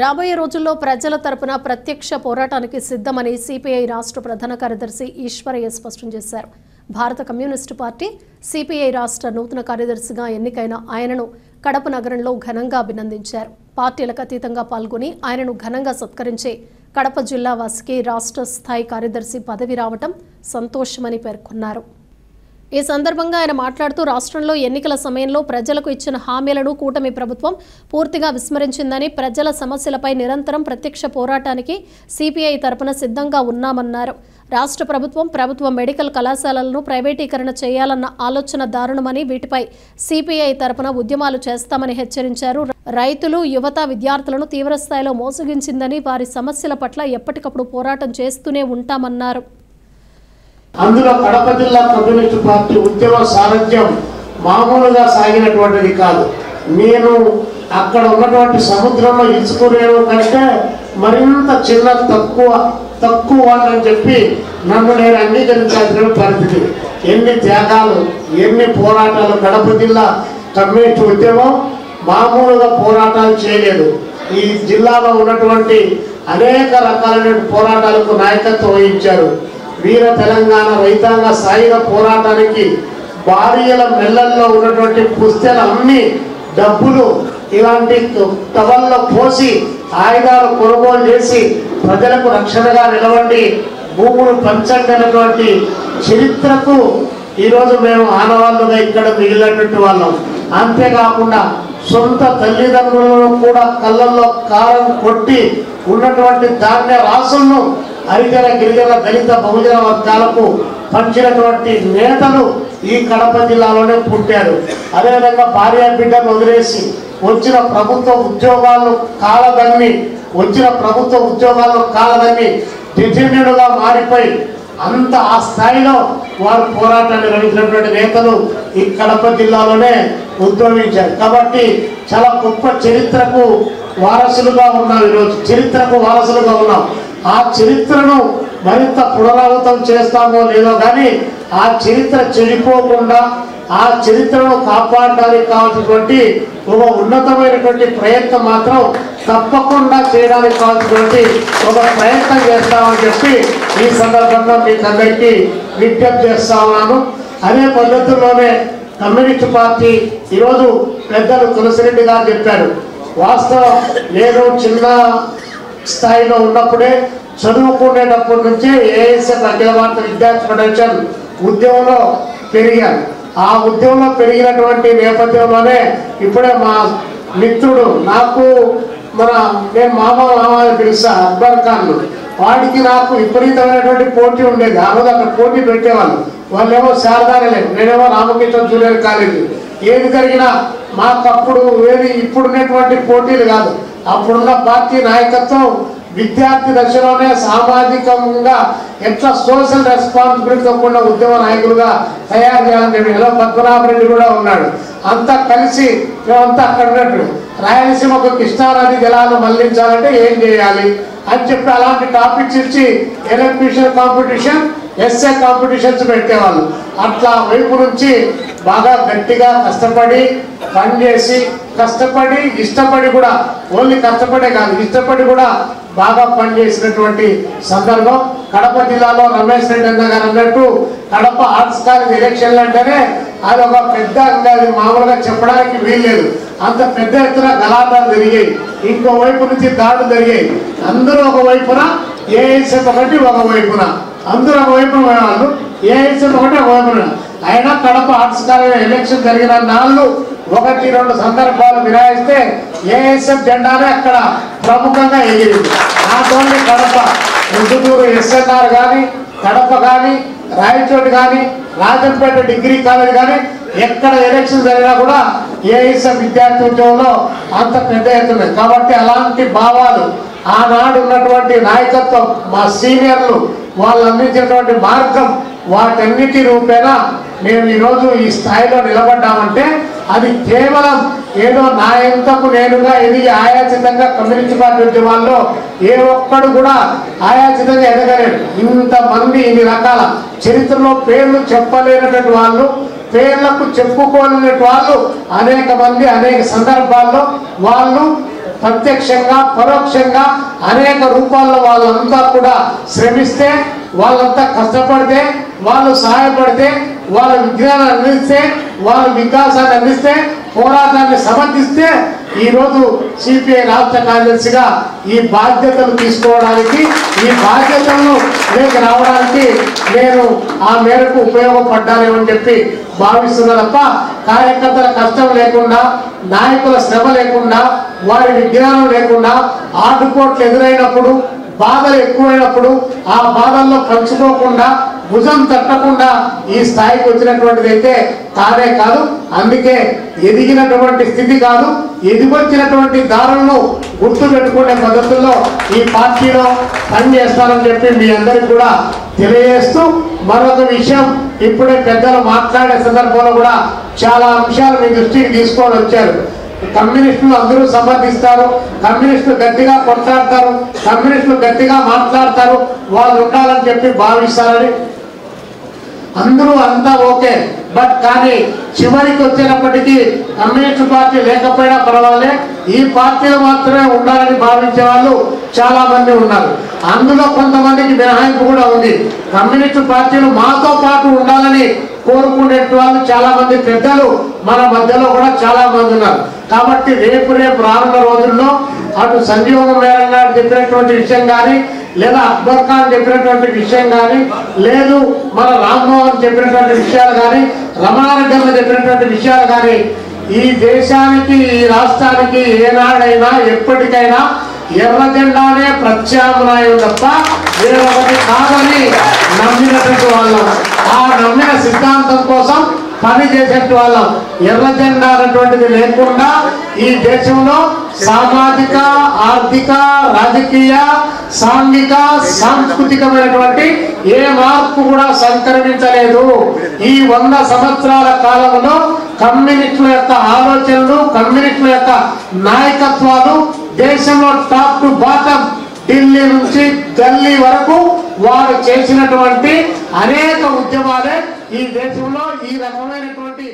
రాబోయే రోజుల్లో ప్రజల తరపున ప్రత్యక్ష పోరాటానికి సిద్ధమని సిపిఐ రాష్ట్ర ప్రధాన కార్యదర్శి ఈశ్వరయ్య స్పష్టం చేశారు. భారత కమ్యూనిస్టు పార్టీ సిపిఐ రాష్ట్ర నూతన కార్యదర్శిగా ఎన్నికైన ఆయనను కడప నగరంలో ఘనంగా అభినందించారు. పార్టీలకు అతీతంగా పాల్గొని ఆయనను ఘనంగా సత్కరించే కడప జిల్లా వాసికి రాష్ట్ర స్థాయి కార్యదర్శి పదవి రావటం సంతోషమని పేర్కొన్నారు. ఈ సందర్భంగా ఆయన మాట్లాడుతూ రాష్ట్రంలో ఎన్నికల సమయంలో ప్రజలకు ఇచ్చిన హామీలను కూటమి ప్రభుత్వం పూర్తిగా విస్మరించిందని, ప్రజల సమస్యలపై నిరంతరం ప్రత్యక్ష పోరాటానికి సిపిఐ తరపున సిద్ధంగా ఉన్నామన్నారు. రాష్ట్ర ప్రభుత్వ మెడికల్ కళాశాలలను ప్రైవేటీకరణ చేయాలన్న ఆలోచన దారుణమని, వీటిపై సిపిఐ తరపున ఉద్యమాలు చేస్తామని హెచ్చరించారు. రైతులు, యువత, విద్యార్థులను తీవ్రస్థాయిలో మోసగించిందని, వారి సమస్యల పట్ల ఎప్పటికప్పుడు పోరాటం చేస్తూనే ఉంటామన్నారు. అందులో కడప జిల్లా కమ్యూనిస్టు పార్టీ ఉద్యమ సారథ్యం మామూలుగా సాగినటువంటిది కాదు. నేను అక్కడ ఉన్నటువంటి సముద్రంలో ఇసుకునేను కంటే మరింత చిన్న తక్కువ అని చెప్పి నన్ను నేను అంగీకరించాల్సిన పరిస్థితి. ఎన్ని త్యాగాలు, ఎన్ని పోరాటాలు. కడప జిల్లా కమ్యూనిస్టు ఉద్యమం మామూలుగా పోరాటాలు చేయలేదు. ఈ జిల్లాలో ఉన్నటువంటి అనేక రకాలైన పోరాటాలకు నాయకత్వం వహించారు. వీర తెలంగాణ రైతాంగ సాయుధ పోరాటానికి భార్యల మెల్లల్లో ఉన్నటువంటి పుస్తెలు అమ్మి డబ్బులు ఇలాంటి టవల్లో పోసి ఆయుధాలు కొనుగోలు చేసి ప్రజలకు రక్షణగా నిలబడి భూములు పంచండి అన్నటువంటి చరిత్రకు ఈరోజు మేము ఆనవాళ్ళుగా ఇక్కడ మిగిలినటువంటి వాళ్ళం. అంతేకాకుండా సొంత తల్లిదండ్రులను కూడా కళ్ళల్లో కారం కొట్టి ఉన్నటువంటి ధాన్య రాసులను హరిజన, గిరిజన, దళిత, బహుజన వర్గాలకు పంచినటువంటి నేతలు ఈ కడప జిల్లాలోనే పుట్టారు. అదేవిధంగా భార్య బిడ్డను వదిలేసి వచ్చిన ప్రభుత్వ ఉద్యోగాలను కాలదన్ని డిటెన్యూడ్గా మారిపోయి అంత ఆ స్థాయిలో వారు పోరాటాన్ని నిర్వహించినటువంటి నేతలు ఈ కడప జిల్లాలోనే ఉద్భవించారు. కాబట్టి చాలా గొప్ప చరిత్రకు వారసులుగా ఉన్నాం. ఈరోజు చరిత్రకు వారసులుగా ఉన్నాం. ఆ చరిత్రను మరింత పునరావృతం చేస్తామో లేదో కానీ ఆ చరిత్ర చెడిపోకుండా ఆ చరిత్రను కాపాడడానికి కావాల్సినటువంటి ఒక ఉన్నతమైనటువంటి ప్రయత్నం మాత్రం తప్పకుండా చేయడానికి కావాల్సినటువంటి ఒక ప్రయత్నం చేస్తామని చెప్పి ఈ సందర్భంగా మీకు అందరికీ విజ్ఞప్తి చేస్తా ఉన్నాను. అదే పద్ధతుల్లోనే కమ్యూనిస్టు పార్టీ ఈరోజు పెద్దలు తులసిరెడ్డి గారు చెప్పారు. వాస్తవం, నేను చిన్న స్థాయిలో ఉన్నప్పుడే చదువుకునేటప్పటి నుంచి ఏఎస్ఎఫ్ అఖిల భారత విద్యార్థి ఫెడరేషన్ ఉద్యమంలో పెరిగాను. ఆ ఉద్యమంలో పెరిగినటువంటి నేపథ్యంలోనే ఇప్పుడే మా మిత్రుడు నేను మామ పిలుస్తా అక్బర్ ఖాన్, వాడికి నాకు విపరీతమైనటువంటి పోటీ ఉండేది. ఆ రోజు అక్కడ పోటీ పెట్టేవాళ్ళు. వాళ్ళేమో శారదాలే, నేనేమో రామకృష్ణ జూనియర్ కాలేజీ. ఏది జరిగినా మాకప్పుడు ఇప్పుడున్నటువంటి పోటీలు కాదు. అప్పుడున్న పార్టీ నాయకత్వం విద్యార్థి దశలోనే సామాజికంగా ఎట్లా సోషల్ రెస్పాన్సిబిలిటీ కూడా ఉద్యమ నాయకులుగా తయారు చేయాలని ఎలా పద్మనాభరెడ్డి కూడా ఉన్నాడు. అంతా కలిసి మేమంతా అక్కడ ఉన్నట్టు రాయలసీమకు కృష్ణానది జలాలు మళ్లించాలంటే ఏం చేయాలి అని చెప్పి అలాంటి టాపిక్స్ ఇచ్చి ఎలక్ట్రిషియన్ కాంపిటీషన్, ఎస్ఏ కాంపిటీషన్స్ పెట్టేవాళ్ళు. అట్లా వైపు నుంచి బాగా గట్టిగా కష్టపడి పనిచేసి ఇష్టపడి కూడా, ఓన్లీ కష్టపడే కాదు ఇష్టపడి కూడా బాగా పనిచేసినటువంటి సందర్భం. కడప జిల్లాలో రమేష్ రెడ్డి అన్న గారు అన్నట్టు కడప ఆర్ట్స్ కాలేజ్ ఎలక్షన్లు అంటేనే అది ఒక పెద్ద, అది మామూలుగా చెప్పడానికి వీల్లేదు. అంత పెద్ద ఎత్తున గలాటాలు జరిగాయి. ఇంకో వైపు నుంచి దాడులు జరిగాయి. అందరూ ఒక వైపున, ఏఎస్ఎఫ్ ఒకటి ఒక వైపున, అందరూ ఒక వైపున వాళ్ళు, ఏఎస్ఎఫ్ ఒకటి ఒక వైపున. అయినా కడప ఆర్ట్స్ కాలేజ్ ఎలక్షన్ జరిగిన 1-2 సందర్భాలు మినహాయిస్తే ఏఎస్ఎఫ్ జెండానే అక్కడ ప్రముఖంగా ఎగిరింది. నాతోనే కడప, ఇందుకూరు ఎస్ఎన్ఆర్ కానీ, కడప కానీ, రాయచోటి కానీ, రాజంపేట డిగ్రీ కాలేజ్ కానీ ఎక్కడ ఎలక్షన్ జరిగినా కూడా ఏఎస్ఎఫ్ విద్యార్థి ఉద్యమంలో అంత పెద్ద ఎత్తున. కాబట్టి అలాంటి భావాలు ఆనాడు ఉన్నటువంటి నాయకత్వం, మా సీనియర్లు వాళ్ళు అందించినటువంటి మార్గం, వాటన్నిటి రూపేణా మేము ఈరోజు ఈ స్థాయిలో నిలబడ్డామంటే అది కేవలం ఏదో నా ఎంతకు నేనుగా ఎదిగి ఆయాచితంగా కమ్యూనిస్ట్ పార్టీ ఉద్యమాల్లో ఏ ఒక్కడు కూడా ఆయాచితంగా ఎదగలేడు. ఇంతమంది ఇన్ని రకాల చరిత్రలో పేర్లు చెప్పలేనటువంటి వాళ్ళు పేర్లకు చెప్పుకోలేని వాళ్ళు అనేక మంది అనేక సందర్భాల్లో వాళ్ళు ప్రత్యక్షంగా పరోక్షంగా అనేక రూపాల్లో వాళ్ళంతా కూడా శ్రమిస్తే, వాళ్ళంతా కష్టపడితే, వాళ్ళు సహాయపడితే, వాళ్ళ విజ్ఞానాన్ని అందిస్తే, వాళ్ళ వికాసాన్ని అందిస్తే, పోరాటాన్ని సమర్థిస్తే ఈరోజు సిపిఐ రాష్ట్ర కార్యదర్శిగా ఈ బాధ్యతలు తీసుకోవడానికి, ఈ బాధ్యతలను లేక రావడానికి నేను ఆ మేరకు ఉపయోగపడ్డానేమని చెప్పి భావిస్తున్నా తప్ప కార్యకర్తల కష్టం లేకుండా, నాయకుల శ్రమ లేకుండా, వారి విజ్ఞానం లేకుండా, ఆటుపోట్లు ఎదురైనప్పుడు, బాధలు ఎక్కువైనప్పుడు ఆ బాధల్లో పంచుకోకుండా, భుజం తట్టకుండా ఈ స్థాయికి వచ్చినటువంటిది అయితే తానే కాదు. అందుకే ఎదిగినటువంటి స్థితి కాదు, ఎదిగొచ్చినటువంటి దారులను గుర్తు పెట్టుకునే పద్ధతుల్లో ఈ పార్టీలో పనిచేస్తానని చెప్పి మీ అందరికి కూడా తెలియజేస్తూ, మరొక విషయం ఇప్పుడే పెద్దలు మాట్లాడే సందర్భంలో కూడా చాలా అంశాలు మీ దృష్టికి తీసుకొని వచ్చారు. కమ్యూనిస్టులు అందరూ సమర్థిస్తారు, కమ్యూనిస్టులు గట్టిగా కొట్లాడతారు, కమ్యూనిస్టులు గట్టిగా మాట్లాడతారు, వాళ్ళు ఉండాలని చెప్పి భావిస్తారని. అందరూ అంతా ఓకే, బట్ కానీ చివరికి వచ్చేటప్పటికీ కమ్యూనిస్టు పార్టీ లేకపోయినా పర్వాలే, ఈ పార్టీలు మాత్రమే ఉండాలని భావించే వాళ్ళు చాలా మంది ఉన్నారు. అందులో కొంతమందికి మినహాయింపు కూడా ఉంది. కమ్యూనిస్టు పార్టీలు మాతో పాటు ఉండాలని కోరుకునే వాళ్ళు చాలా మంది పెద్దలు మన మధ్యలో కూడా చాలా మంది ఉన్నారు. కాబట్టి రేపు రానున్న రోజుల్లో అటు సంజీవ మేరం గారు చెప్పినటువంటి విషయం కానీ, లేదా అక్బర్ ఖాన్ చెప్పినటువంటి విషయం కానీ, లేదు మన రామ్మోహన్ చెప్పినటువంటి విషయాలు కానీ, రమణారెడ్డి చెప్పినటువంటి విషయాలు కానీ, ఈ దేశానికి ఈ రాష్ట్రానికి ఏనాడైనా ఎప్పటికైనా ఎర్ర జెండానే ప్రత్యామ్నాయం తప్ప వేరొకటి కాదని నమ్మినటువంటి వాళ్ళం. ఆ నమ్మిన సిద్ధాంతం కోసం పని చేసేటువంటి వాళ్ళం. ఎర్ర జెండా అన్నటువంటిది లేకుండా ఈ దేశంలో సామాజిక, ఆర్థిక, రాజకీయ, సాంఘిక, సాంస్కృతికమైనటువంటి ఏ మార్పు కూడా సంక్రమించలేదు. ఈ 100 సంవత్సరాల కాలంలో కమ్యూనిస్టుల యొక్క ఆలోచనలు, కమ్యూనిస్టుల యొక్క నాయకత్వాలు దేశంలో టాప్ టు బాటం, ఢిల్లీ నుంచి ఢిల్లీ వరకు వారు చేసినటువంటి అనేక ఉద్యమాలే ఈ దేశంలో ఈ రకమైనటువంటి